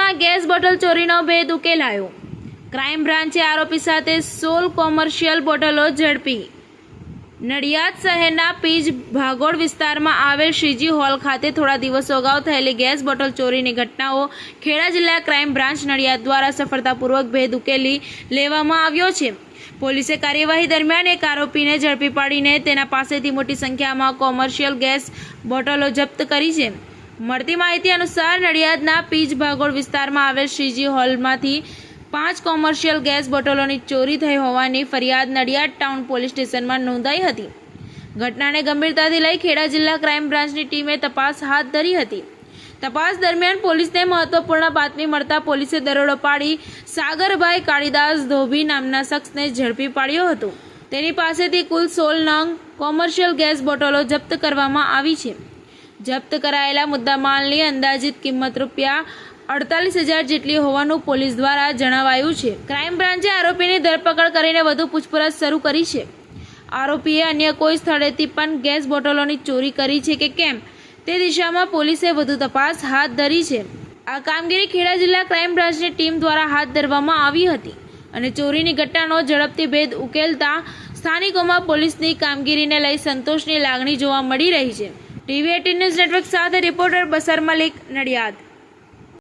નડિયાદમાં gas bottle ચોરીનો ભેદ ઉકેલાયો। Crime બ્રાન્ચે આરોપી સાથે 16 કોમર્શિયલ બોટલો ઝડપી। નડિયાદ શહેરના પીજ ભાગોળ વિસ્તારમાં આવેલ શ્રીજી હોલ ખાતે થોડા દિવસો અગાઉ થયેલી ગેસ બોટલ ચોરીની ઘટનાઓ ખેડા જિલ્લા ક્રાઇમ બ્રાન્ચ નડિયાદ દ્વારા સફળતાપૂર્વક ભેદ ઉકેલી લેવામાં આવ્યો છે। પોલીસે કાર્યવાહી દરમિયાન એક આરોપીને ઝડપી પાડીને તેના પાસેથી મોટી સંખ્યામાં કોમર્શિયલ ગેસ બોટલો જપ્ત કરી છે। મળતી માહિતી અનુસાર નડિયાદના પીજ ભાગોળ વિસ્તારમાં આવેલ શ્રીજી હોલમાંથી 5 કોમર્શિયલ ગેસ બોટલોની ચોરી થઈ હોવાની ફરિયાદ નડિયાદ ટાઉન પોલીસ સ્ટેશનમાં નોંધાઈ હતી। ઘટનાને ગંભીરતાથી લઈ ખેડા જિલ્લા ક્રાઇમ બ્રાન્ચની ટીમે તપાસ હાથ ધરી હતી। તપાસ દરમિયાન પોલીસને મહત્વપૂર્ણ બાતમી મળતા પોલીસે દરોડો પાડી સાગરભાઈ કાળીદાસ ધોબી નામના શખ્સને ઝડપી પાડ્યો હતો। તેની પાસેથી કુલ 16 નંગ કોમર્શિયલ ગેસ બોટલો જપ્ત કરવામાં આવી છે। જપ્ત કરાયેલા મુદ્દામાલની અંદાજિત કિંમત ₹48,000 જેટલી હોવાનું પોલીસ દ્વારા જણાવાયું છે। ક્રાઇમ બ્રાન્ચે આરોપીની ધરપકડ કરીને વધુ પૂછપરછ શરૂ કરી છે। આરોપીએ અન્ય કોઈ સ્થળેથી પણ ગેસ બોટલોની ચોરી કરી છે કે કેમ તે દિશામાં પોલીસે વધુ તપાસ હાથ ધરી છે। આ કામગીરી ખેડા જિલ્લા ક્રાઇમ બ્રાન્ચની ટીમ દ્વારા હાથ ધરવામાં આવી હતી અને ચોરીની ઘટનાનો ઝડપથી ભેદ ઉકેલતા સ્થાનિકોમાં પોલીસની કામગીરીને લઈ સંતોષની લાગણી જોવા મળી રહી છે। ટીવી 18 ન્યૂઝ નેટવર્ક સાથે રિપોર્ટર બસર મલિક, નડિયાદ।